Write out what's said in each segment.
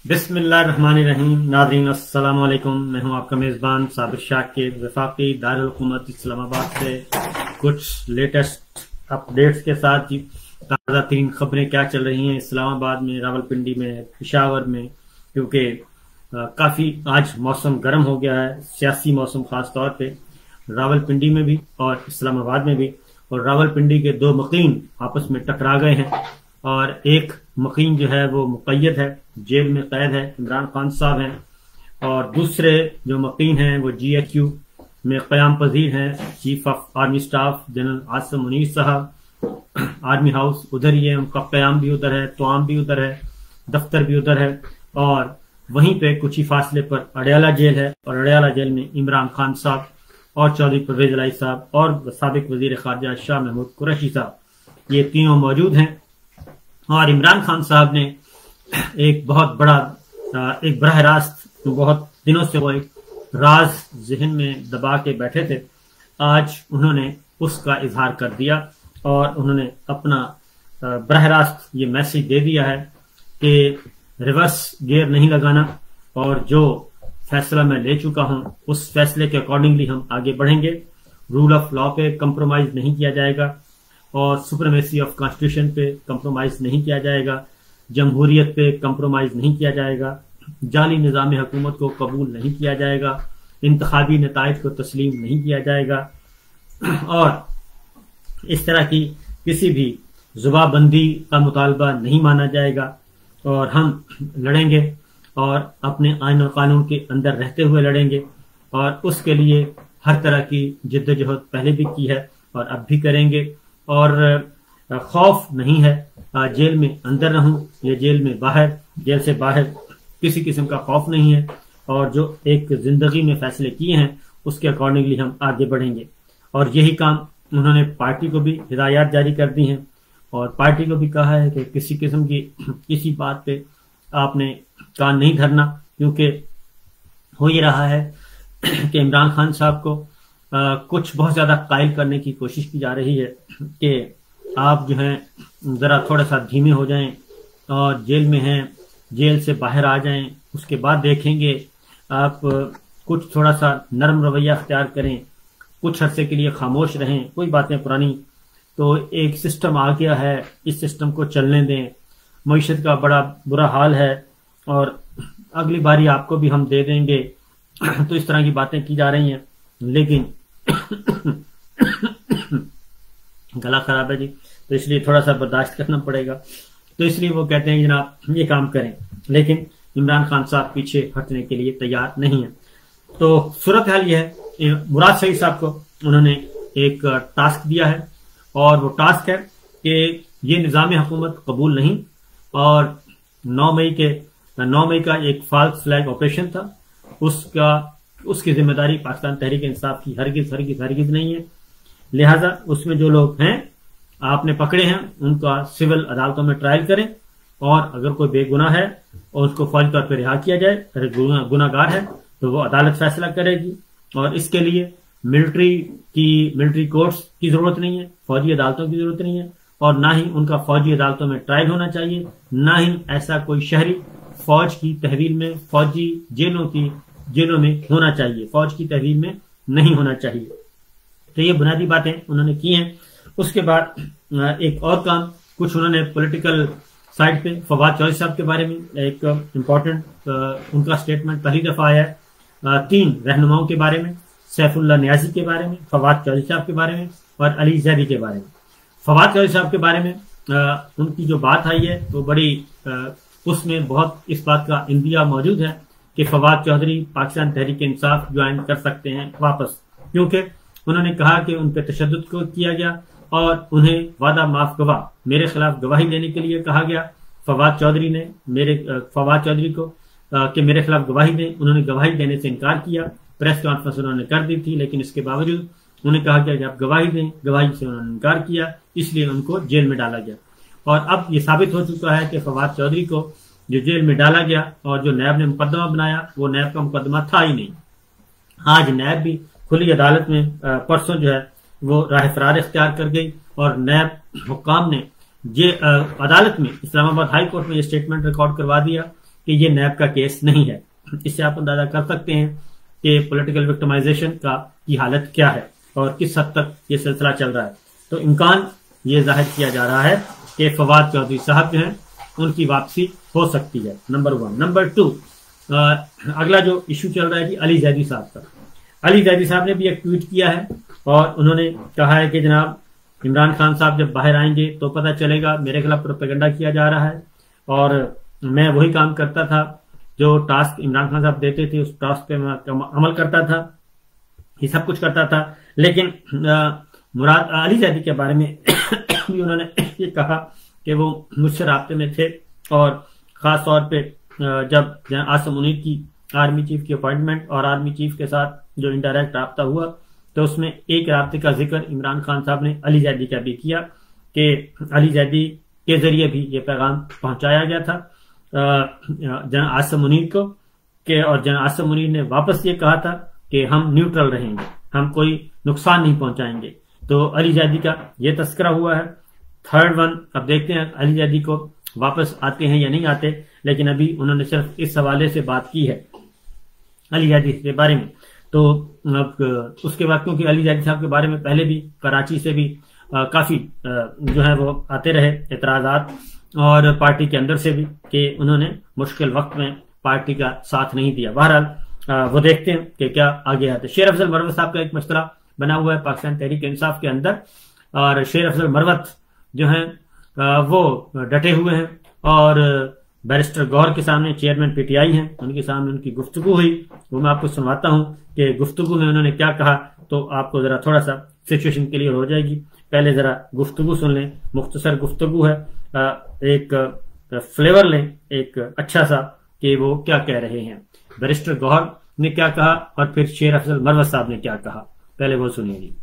बिस्मिल्लाहिर्रहमानिर्रहीम। नाज़रीन अस्सलाम वालेकुम। मैं हूं आपका मेज़बान साबिर शाकिर, वफाकी दारुल हुकूमत इस्लामाबाद से कुछ लेटेस्ट अपडेट्स के साथ ताज़ा तीन खबरें क्या चल रही हैं इस्लामाबाद में, रावलपिंडी में, पेशावर में। क्योंकि काफ़ी आज मौसम गर्म हो गया है, सियासी मौसम खास तौर पे रावलपिंडी में भी और इस्लामाबाद में भी। और रावलपिंडी के दो मकीन आपस में टकरा गए हैं और एक मकीन जो है वो मुक़य्यद है, जेल में कैद है, इमरान खान साहब हैं। और दूसरे जो मकीन हैं वो GAQ में क़याम पजीर हैं, chief of army staff general Asim Munir साहब। आर्मी हाउस उधर ही है, उनका क़याम भी उधर है, तवाम भी उधर है, दफ्तर भी उधर है। और वहीं पे कुछ ही फासले पर अडयाला जेल है और अडयाला जेल में इमरान खान साहब और चौधरी परवेज इलाही साहब और साबिक वजीर खारजा शाह महमूद कुरैशी साहब, ये तीनों मौजूद हैं। और इमरान खान साहब ने एक बहुत बड़ा एक बराह रास्त बहुत दिनों से वो एक राज जहन में दबा के बैठे थे, आज उन्होंने उसका इजहार कर दिया और उन्होंने अपना बराह रास्त ये मैसेज दे दिया है कि रिवर्स गियर नहीं लगाना और जो फैसला मैं ले चुका हूं उस फैसले के अकॉर्डिंगली हम आगे बढ़ेंगे। रूल ऑफ लॉ पे कंप्रोमाइज नहीं किया जाएगा और सुप्रीमेसी ऑफ कॉन्स्टिट्यूशन पे कंप्रोमाइज नहीं किया जाएगा, जमहूरियत पे कंप्रोमाइज नहीं किया जाएगा, जाली निज़ाम हुकूमत को कबूल नहीं किया जाएगा, इंतखाबी नताइज को तस्लीम नहीं किया जाएगा और इस तरह की किसी भी जुबाबंदी का मुतालबा नहीं माना जाएगा। और हम लड़ेंगे और अपने आइन और कानून के अंदर रहते हुए लड़ेंगे और उसके लिए हर तरह की जिद्दोजहद पहले भी की है और अब भी करेंगे। और खौफ नहीं है, जेल में अंदर रहूं या जेल में बाहर, जेल से बाहर किसी किस्म का खौफ नहीं है। और जो एक जिंदगी में फैसले किए हैं उसके अकॉर्डिंगली हम आगे बढ़ेंगे। और यही काम उन्होंने पार्टी को भी हिदायत जारी कर दी हैं और पार्टी को भी कहा है कि किसी किस्म की किसी बात पे आपने कान नहीं धरना, क्योंकि हो ये रहा है कि इमरान खान साहब को कुछ बहुत ज्यादा कायल करने की कोशिश की जा रही है कि आप जो हैं जरा थोड़ा सा धीमे हो जाएं और जेल में हैं, जेल से बाहर आ जाएं, उसके बाद देखेंगे आप कुछ थोड़ा सा नरम रवैया अख्तियार करें, कुछ अरसे के लिए खामोश रहें, कोई बातें पुरानी। तो एक सिस्टम आ गया है, इस सिस्टम को चलने दें, मईशत का बड़ा बुरा हाल है और अगली बारी आपको भी हम दे देंगे। तो इस तरह की बातें की जा रही हैं, लेकिन गला खराब है जी, तो इसलिए थोड़ा सा बर्दाश्त करना पड़ेगा। तो इसलिए वो कहते हैं जनाब ये काम करें, लेकिन इमरान खान साहब पीछे हटने के लिए तैयार नहीं है। तो सूरत हाल ये है, मुराद सईद साहब को उन्होंने एक टास्क दिया है और वो टास्क है कि ये निज़ाम हुकूमत कबूल नहीं। और 9 मई का एक फाल्स फ्लैग ऑपरेशन था, उसकी जिम्मेदारी पाकिस्तान तहरीक इंसाफ की हरगिज नहीं है। लिहाजा उसमें जो लोग हैं आपने पकड़े हैं उनका सिविल अदालतों में ट्रायल करें और अगर कोई बेगुनाह है और उसको फौरी तौर पर रिहा किया जाए, अगर गुनाहगार है तो वो अदालत फैसला करेगी। और इसके लिए मिलिट्री कोर्ट्स की जरूरत नहीं है, फौजी अदालतों की जरूरत नहीं है और ना ही उनका फौजी अदालतों में ट्रायल होना चाहिए, ना ही ऐसा कोई शहरी फौज की तहवील में, फौजी जेलों में होना चाहिए, फौज की तहवील में नहीं होना चाहिए। तो ये बुनियादी बातें उन्होंने की हैं। उसके बाद एक और काम कुछ उन्होंने पॉलिटिकल साइड पे फवाद चौधरी साहब के बारे में एक इम्पोर्टेंट उनका स्टेटमेंट पहली दफा आया है 3 रहनुमाओं के बारे में, सैफुल्लाह नियाजी के बारे में, फवाद चौधरी साहब के बारे में और अली जैदी के बारे में। फवाद चौधरी साहब के बारे में उनकी जो बात आई है वो बड़ी उसमें बहुत इस बात का इंदिया मौजूद है कि फवाद चौधरी पाकिस्तान तहरीक इंसाफ ज्वाइन कर सकते हैं वापस, क्योंकि उन्होंने कहा कि उन पर तशद्दुद को किया गया और उन्हें वादा माफ गवाह मेरे खिलाफ गवाही देने के लिए कहा गया। फवाद चौधरी को कि मेरे खिलाफ गवाही दें, उन्होंने गवाही देने से इनकार किया। प्रेस कॉन्फ्रेंस उन्होंने कर दी थी, लेकिन इसके बावजूद उन्हें कहा गया कि आप गवाही दें, गवाही से उन्होंने इनकार किया, इसलिए उनको जेल में डाला गया। और अब ये साबित हो चुका है कि फवाद चौधरी को जो जेल में डाला गया और जो नैब ने मुकदमा बनाया वो नैब का मुकदमा था ही नहीं। आज नैब भी खुली अदालत में परसों जो है वो राह फरार इख्तियार कर गई और नैब हुक्काम ने ये अदालत में इस्लामाबाद हाई कोर्ट में ये स्टेटमेंट रिकॉर्ड करवा दिया कि ये नैब का केस नहीं है। इससे आप अंदाजा कर सकते हैं कि पॉलिटिकल विक्टिमाइजेशन की हालत क्या है और किस हद तक ये सिलसिला चल रहा है। तो इम्कान ये जाहिर किया जा रहा है कि फवाद चौधरी साहब जो हैं उनकी वापसी हो सकती है, नंबर 1। नंबर 2, अगला जो इशू चल रहा है कि अली जैदी साहब का। अली जैदी साहब ने भी एक ट्वीट किया है और उन्होंने कहा है कि जनाब इमरान खान साहब जब बाहर आएंगे तो पता चलेगा मेरे खिलाफ प्रोपेगेंडा किया जा रहा है और मैं वही काम करता था जो टास्क इमरान खान साहब देते थे, उस टास्क पे मैं अमल करता था, ये सब कुछ करता था। लेकिन मुराद अली जैदी के बारे में भी उन्होंने ये कहा कि वो मुझसे राब्ते में थे और खास तौर पे जब आसिम मुनीर की आर्मी चीफ की अपॉइंटमेंट और आर्मी चीफ के साथ जो इनडायरेक्ट राब्ता हुआ तो उसमें एक राब्ते का जिक्र इमरान खान साहब ने अली जैदी का भी किया कि अली जैदी के जरिए भी ये पैगाम पहुंचाया गया था जनाब आसिम मुनीर को और जनाब आसिम मुनीर ने वापस ये कहा था कि हम न्यूट्रल रहेंगे, हम कोई नुकसान नहीं पहुंचाएंगे। तो अली जैदी का ये तस्करा हुआ है। थर्ड वन, अब देखते हैं अली जैदी को वापस आते हैं या नहीं आते, लेकिन अभी उन्होंने सिर्फ इस हवाले से बात की है अली जैदी के बारे में। तो अब उसके बाद क्योंकि अली जैदी साहब के बारे में पहले भी कराची से भी काफी जो है वो आते रहे एतराजात और पार्टी के अंदर से भी कि उन्होंने मुश्किल वक्त में पार्टी का साथ नहीं दिया। बहरहाल वो देखते हैं कि क्या आगे आते। शेर अफजल मरवत साहब का एक मसला बना हुआ है पाकिस्तान तहरीक इंसाफ के अंदर और शेर अफजल मरवत जो है वो डटे हुए हैं और बैरिस्टर गौहर के सामने चेयरमैन पीटीआई हैं, उनके सामने उनकी गुफ्तगू हुई, वो मैं आपको सुनवाता हूं कि गुफ्तगू में उन्होंने क्या कहा, तो आपको जरा थोड़ा सा सिचुएशन क्लियर हो जाएगी। पहले जरा गुफ्तगू सुन लें, मुख्तसर गुफ्तगू है, एक फ्लेवर लें एक अच्छा सा कि वो क्या कह रहे हैं, बैरिस्टर गौहर ने क्या कहा और फिर शेर अफजल मरवत साहब ने क्या कहा, पहले वो सुनिए।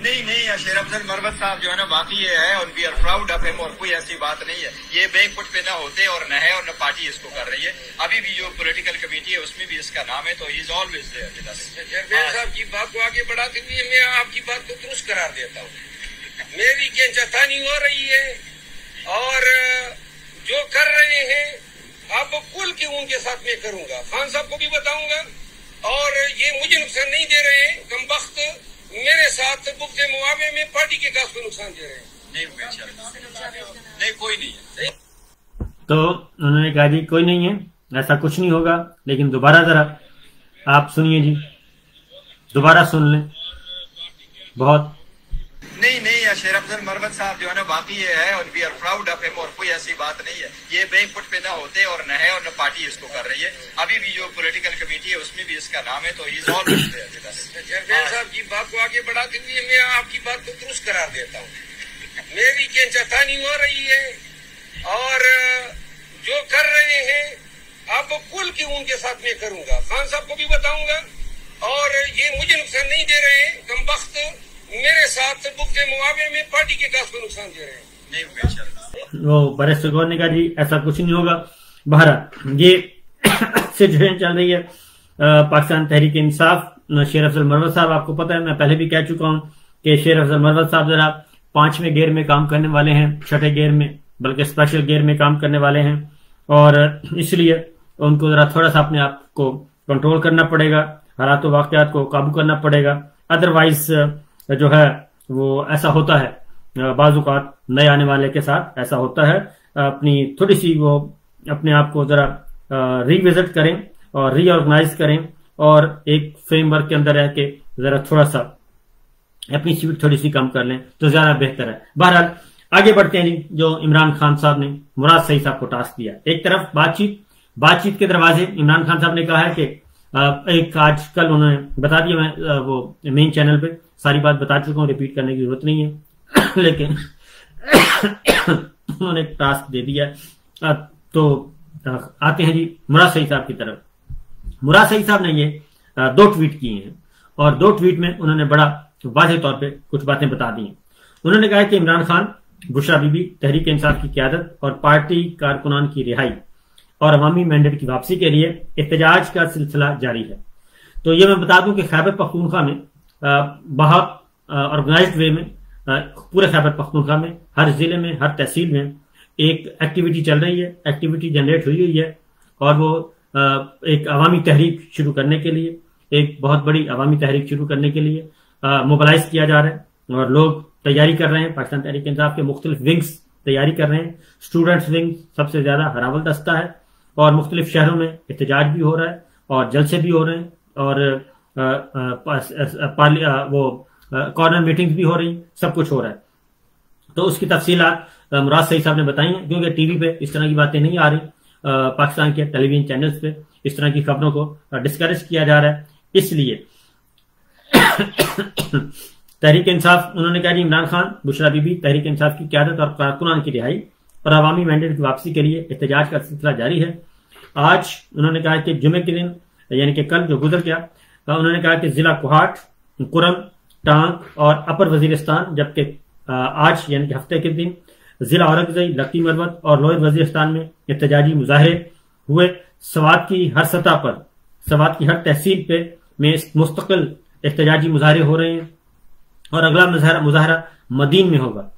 नहीं शेर अफजल मरवत साहब जो है ना वाकई ये है और we are proud of him और कोई ऐसी बात नहीं है। ये बैकफुट पे ना होते और न है और न पार्टी इसको कर रही है। अभी भी जो पॉलिटिकल कमेटी है उसमें भी इसका नाम है, तो he is always there with us. Chairman साहब की बात को आगे बढ़ाते हुए मैं आपकी बात को दुरुस्त करार देता हूँ। मेरी गेंचतानी हो रही है और जो कर रहे हैं अब कुल की उनके साथ मैं करूंगा, खान साहब को भी बताऊंगा और ये मुझे नुकसान नहीं दे रहे हैं, कमबख्त मेरे साथ बुग़्ज़े मुआवे में पार्टी के कास को नुकसान दे रहे हैं। नहीं कोई नहीं है। तो उन्होंने कहा जी कोई नहीं है, ऐसा कुछ नहीं होगा, लेकिन दोबारा जरा आप सुनिए जी, दोबारा सुन लें। बहुत नहीं शेर अफजल मरवत साहब जो है ना वाकई ये है और we are proud of him और कोई ऐसी बात नहीं है। ये बैकफुट पे ना होते और न है और न पार्टी इसको कर रही है। अभी भी जो पॉलिटिकल कमेटी है उसमें भी इसका नाम है, तो he is always there with us. Chairman साहब की बात को आगे बढ़ाते हुए मैं आपकी बात को दुरुस्त करार देता हूँ। मेरी गेंचतानी हो रही है और जो कर रहे हैं अब कुल की उनके साथ मैं करूंगा, खान साहब को भी बताऊंगा और ये मुझे नुकसान नहीं दे रहे हैं, कमबख्त मेरे साथ बुग़्ज़े मुआवे में पार्टी के कास को नुकसान दे रहे हैं। वो बैरिस्टर गौहर ने कहा जी ऐसा कुछ नहीं होगा। बहरहाल ये सिचुएशन चल रही है पाकिस्तान तहरीक इंसाफ। शेर अफजल मरवत साहब आपको पता है, मैं पहले भी कह चुका हूं कि शेर अफजल मरवत साहब जरा 5वें गियर में काम करने वाले हैं, 6ठे गियर में बल्कि स्पेशल गियर में काम करने वाले हैं और इसलिए उनको जरा थोड़ा सा अपने आप को कंट्रोल करना पड़ेगा, हालात वाक़यात को काबू करना पड़ेगा। अदरवाइज जो है वो ऐसा होता है बाज़-औक़ात नए आने वाले के साथ ऐसा होता है, अपनी थोड़ी सी वो अपने आप को जरा रिविजिट करें और रीऑर्गेनाइज करें और एक फ्रेमवर्क के अंदर रह के जरा थोड़ा सा अपनी स्पीड थोड़ी सी कम कर लें तो ज्यादा बेहतर है। बहरहाल आगे बढ़ते हैं जी। जो इमरान खान साहब ने मुराद सईद साहब को टास्क दिया, एक तरफ बातचीत के दरवाजे इमरान खान साहब ने कहा है कि एक आज कल उन्होंने बता दिया, मैं वो मेन चैनल पे सारी बात बता चुका हूं, रिपीट करने की जरूरत नहीं है लेकिन उन्होंने टास्क दे दिया। तो आते हैं जी मुराद सईद साहब की तरफ। मुराद सईद साहब ने ये 2 ट्वीट किए हैं और 2 ट्वीट में उन्होंने बड़ा वाज़ेह तौर पे कुछ बातें बता दी हैं। उन्होंने कहा कि इमरान खान, बुशरा बीबी, तहरीक इंसाफ की क़यादत और पार्टी कारकुनान की रिहाई और अवामी मैंडेट की वापसी के लिए एहतजाज का सिलसिला जारी है। तो ये मैं बता दूं कि खैबर पख्तूनख्वा में बहुत ऑर्गेनाइज्ड वे में पूरे खैबर पख्तूनख्वा में हर जिले में हर तहसील में एक एक्टिविटी चल रही है, एक्टिविटी जनरेट हुई है और वो एक अवामी तहरीक शुरू करने के लिए, एक बहुत बड़ी अवामी तहरीक शुरू करने के लिए मोबिलाइज किया जा रहा है और लोग तैयारी कर रहे हैं। पाकिस्तान तहरीक इंसाफ के मुख्तलिफ विंग्स तैयारी कर रहे हैं। स्टूडेंट्स विंग सबसे ज्यादा हरावल दस्ता है और मुख्तलिफ शहरों में एहतजाज भी हो रहा है और जलसे भी हो रहे हैं और कॉर्नर मीटिंग्स भी हो रही, सब कुछ हो रहा है। तो उसकी तफसीलात मुराद सईद साहब ने बताई हैं, क्योंकि टीवी पे इस तरह की बातें नहीं आ रही, पाकिस्तान के टेलीविजन चैनल्स पे इस तरह की खबरों को डिस्करेज किया जा रहा है। इसलिए तहरीक इंसाफ, उन्होंने कहा इमरान खान, बुशरा बीबी, तहरीक इंसाफ की क़यादत और कारकुनान की रिहाई और अवामी मैंडेट की वापसी के लिए एहतजाज का सिलसिला जारी है। आज उन्होंने कहा कि जुमे के दिन यानी कि कल जो गुजर गया, उन्होंने कहा कि जिला कोहाट, कुरम, टांग और अपर वजीरिस्तान, जबकि आज यानी कि हफ्ते के दिन जिला औरंगजई, लकी मरवत और लोअर वजीरिस्तान में एहतजाजी मुजाहरे हुए। सवात की हर सतह पर, सवात की हर तहसील पे में मुस्तकिल एहतजाजी मुजाहरे हो रहे हैं और अगला मुजाहरा मदीन में होगा।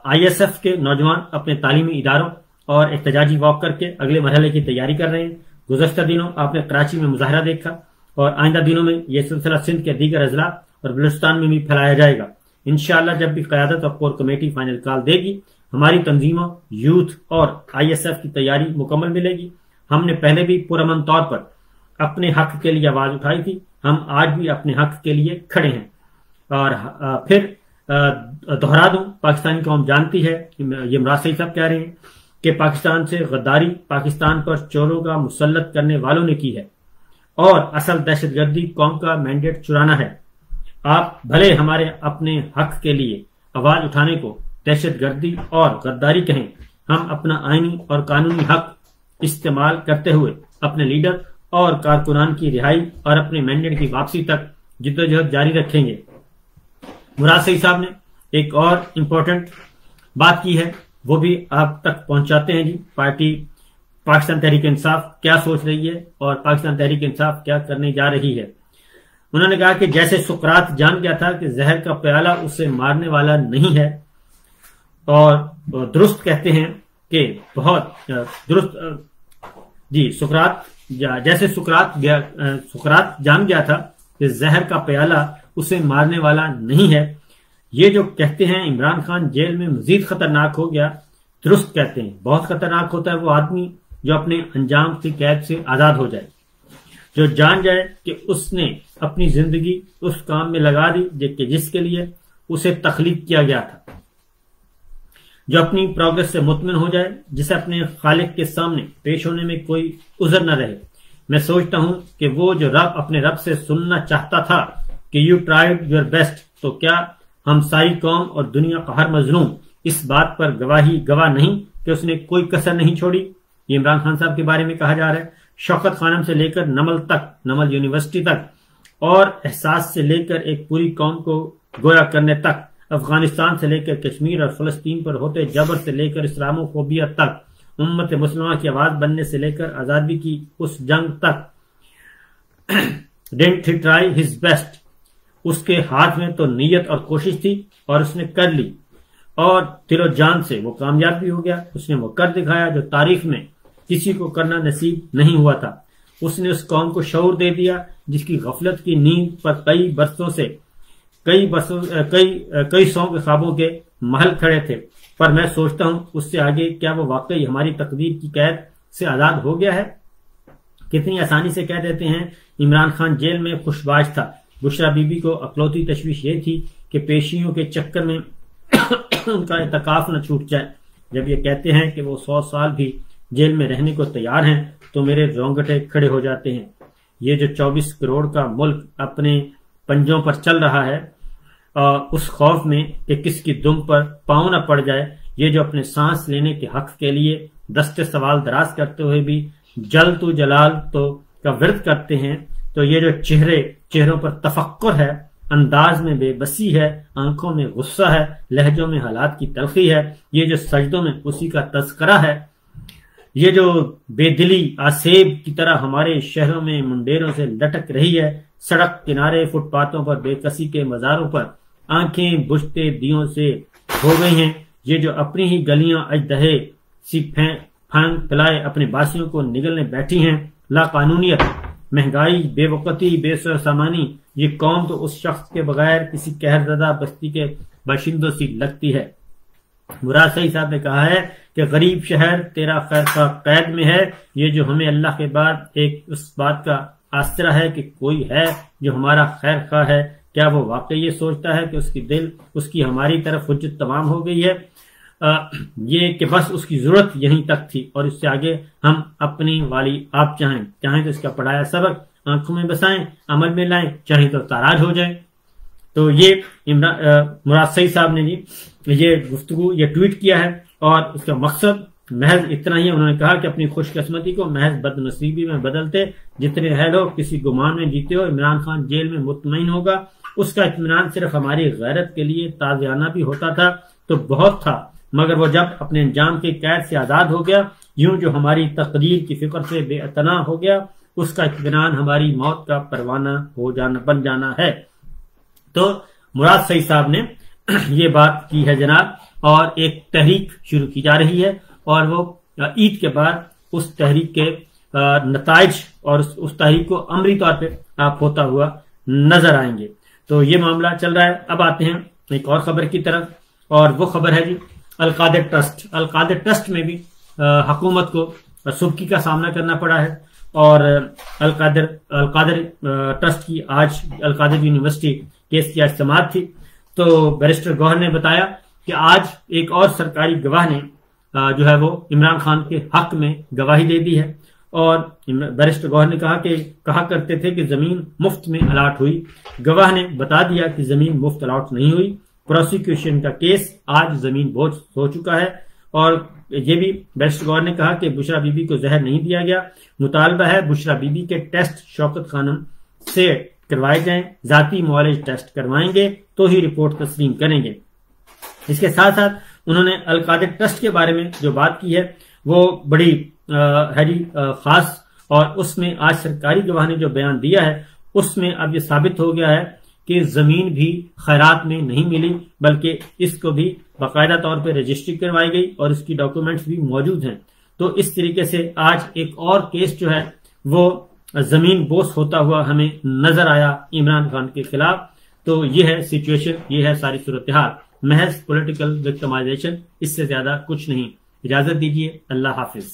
ISF के नौजवान अपने तालीमी इदारों और एहतजाजी वॉक करके अगले मरहले की तैयारी कर रहे हैं। गुज़श्ता दिनों आपने कराची में मुजाहरा देखा और आइंदा दिनों में यह सिलसिला सिंध के दीगर अजला और बलूचिस्तान में भी फैलाया जाएगा। इंशाअल्लाह जब भी क़यादत और कोर कमेटी फाइनल कॉल देगी, हमारी तंजीमों, यूथ और ISF की तैयारी मुकम्मल मिलेगी। हमने पहले भी पुरअमन तौर पर अपने हक के लिए आवाज उठाई थी, हम आज भी अपने हक के लिए खड़े हैं। और फिर दोहरा दूं, पाकिस्तानी कौम जानती है, ये मुराद सईद साहब कह रहे हैं कि पाकिस्तान से गद्दारी पाकिस्तान पर चोरों का मुसल्लत करने वालों ने की है और असल दहशतगर्दी कौम का मैंडेट चुराना है। आप भले हमारे अपने हक के लिए आवाज उठाने को दहशतगर्दी और गद्दारी कहें, हम अपना आईनी और कानूनी हक इस्तेमाल करते हुए अपने लीडर और कारकुनान की रिहाई और अपने मैंडेट की वापसी तक जिद्दोजहद जारी रखेंगे। मुराद सईद साहब ने एक और इम्पोर्टेंट बात की है, वो भी आप तक पहुंचाते हैं जी। पार्टी पाकिस्तान तहरीक इंसाफ क्या सोच रही है और पाकिस्तान तहरीक इंसाफ क्या करने जा रही है। उन्होंने कहा कि जैसे सुकरात जान गया था कि जहर का प्याला उसे मारने वाला नहीं है, और दुरुस्त कहते हैं कि बहुत दुरुस्त जी, सुकरात जैसे सुकरात जान गया था कि जहर का प्याला उसे मारने वाला नहीं है। ये जो कहते हैं इमरान खान जेल में मजीद खतरनाक हो गया, दुरुस्त कहते हैं। बहुत खतरनाक होता है वो आदमी जो अपने अंजाम की कैद से आजाद हो जाए, जो जान जाए कि उसने अपनी जिंदगी उस काम में लगा दी जिसके लिए उसे तख्लीक किया गया था, जो अपनी प्रोग्रेस से मुतमिन हो जाए, जिसे अपने खालिक के सामने पेश होने में कोई उज़र न रहे। मैं सोचता हूं कि वो जो रब अपने रब से सुनना चाहता था कि यू ट्राइड योर बेस्ट, तो क्या हम सारी कौम और दुनिया का हर मजलूम इस बात पर गवाह नहीं कि उसने कोई कसर नहीं छोड़ी। ये इमरान खान साहब के बारे में कहा जा रहा है। शौकत खानम से लेकर नमल तक, नमल यूनिवर्सिटी तक, और एहसास से लेकर एक पूरी कौम को गोया करने तक, अफगानिस्तान से लेकर कश्मीर और फलस्तीन पर होते जबर से लेकर इस्लामोफोबिया तक, उम्मत मुस्लिमा की आवाज बनने से लेकर आजादी की उस जंग तक, didn't he try his best. उसके हाथ में तो नीयत और कोशिश थी और उसने कर ली, और दिलो जान से वो कामयाब भी हो गया। उसने वो कर दिखाया जो तारीख में किसी को करना नसीब नहीं हुआ था। उसने उस कौम को शऊर दे दिया जिसकी गफलत की नींद पर कई सौ के ख्वाबों के महल खड़े थे। पर मैं सोचता हूं उससे आगे क्या वो वाकई हमारी तकदीर की कैद से आजाद हो गया है। कितनी आसानी से कह देते हैं इमरान खान जेल में खुशबाश था। बुशरा बीबी को अकलौती तशवीश ये थी कि पेशियों के चक्कर में उनका इतकाफ न छूट जाए। जब ये कहते हैं कि वो 100 साल भी जेल में रहने को तैयार हैं तो मेरे रोंगटे खड़े हो जाते हैं। ये जो 24 करोड़ का मुल्क अपने पंजों पर चल रहा है, उस खौफ में कि किसकी दुम पर पांव न पड़ जाए, ये जो अपने सांस लेने के हक के लिए दस्ते सवाल दराज करते हुए भी जल तो जलाल तो का विरद करते हैं, तो ये जो चेहरों पर तफक्कुर है, अंदाज में बेबसी है, आंखों में गुस्सा है, लहजों में हालात की तलखी है, ये जो सजदों में उसी का तस्करा है, ये जो बेदिली आसेब की तरह हमारे शहरों में मुंडेरों से लटक रही है, सड़क किनारे फुटपाथों पर बेकसी के मजारों पर आंखें बुझते दियों से हो गई हैं, ये जो अपनी ही गलियां अजदहे सी फांग फैलाए अपने बासियों को निगलने बैठी हैं। लाकानूनियत, महंगाई, बेवकती, बेसामानी, ये कौम तो उस शख्स के बगैर किसी कहरज़दा बस्ती के बाशिंदों सी लगती है। मुराद सईद साहब ने कहा है कि गरीब शहर तेरा खैर खा कैद में है। ये जो हमें अल्लाह के बाद एक उस बात का आसरा है कि कोई है जो हमारा खैर खा है, क्या वो वाकई ये सोचता है कि उसकी हमारी तरफ हुज्जत तमाम हो गई है? ये कि बस उसकी जरूरत यहीं तक थी और इससे आगे हम अपनी वाली आप चाहें तो इसका पढ़ाया सबक आंखों में बसाएं, अमल में लाएं, चाहे तो ताराज हो जाए। तो ये मुराद सईद साहब ने जी ये गुफ्तगू ये ट्वीट किया है और उसका मकसद महज इतना ही है। उन्होंने कहा कि अपनी खुशकिस्मती को महज बदनसीबी में बदलते जितने है लोग किसी गुमान में जीते हो, इमरान खान जेल में मुतमईन होगा। उसका इत्मीनान सिर्फ हमारी गैरत के लिए ताज़ियाना भी होता था तो बहुत था, मगर वो जब अपने अंजाम की कैद से आजाद हो गया, यूं जो हमारी तकदीर की फिक्र से बेअतना हो गया, उसका इत्मीनान हमारी मौत का परवाना बन जाना है। तो मुराद सईद साहब ने ये बात की है जनाब, और एक तहरीक शुरू की जा रही है और वो ईद के बाद उस तहरीक के नताइज और उस तहरीक को अमली तौर पे आप होता हुआ नजर आएंगे। तो ये मामला चल रहा है। अब आते हैं एक और खबर की तरफ, और वो खबर है जी अलकादिर ट्रस्ट। अलकादिर ट्रस्ट में भी हुकूमत को सुबकी का सामना करना पड़ा है और अलकादिर ट्रस्ट की आज अलकादिर यूनिवर्सिटी केस की आज समाअत थी। तो बैरिस्टर गौहर ने बताया कि आज एक और सरकारी गवाह ने जो है वो इमरान खान के हक में गवाही दे दी है और बैरिस्टर गौहर ने कहा करते थे कि जमीन मुफ्त में अलाट हुई। गवाह ने बता दिया कि जमीन मुफ्त अलाट नहीं हुई। प्रोसिक्यूशन का केस आज जमीन बोझ हो चुका है और ये भी बैरिस्टर गौहर ने कहा कि बुशरा बीबी को जहर नहीं दिया गया। मुतालबा है बुशरा बीबी के टेस्ट शौकत खानम से करवाए जाएं, जाती मुआलिज टेस्ट करवाएंगे तो ही रिपोर्ट तस्लीम करेंगे। इसके साथ साथ उन्होंने अलकादिर ट्रस्ट के बारे में जो बात की है वो बड़ी खास, और उसमें आज सरकारी गवाह ने जो बयान दिया है उसमें अब ये साबित हो गया है कि जमीन भी खैरात में नहीं मिली, बल्कि इसको भी बाकायदा तौर पर रजिस्ट्री करवाई गई और इसकी डॉक्यूमेंट्स भी मौजूद हैं। तो इस तरीके से आज एक और केस जो है वो जमीन बोस होता हुआ हमें नजर आया इमरान खान के खिलाफ। तो ये है सिचुएशन, ये है सारी सूरत हाल, महज पॉलिटिकल विक्टिमाइजेशन, इससे ज्यादा कुछ नहीं। इजाजत दीजिए, अल्लाह हाफिज।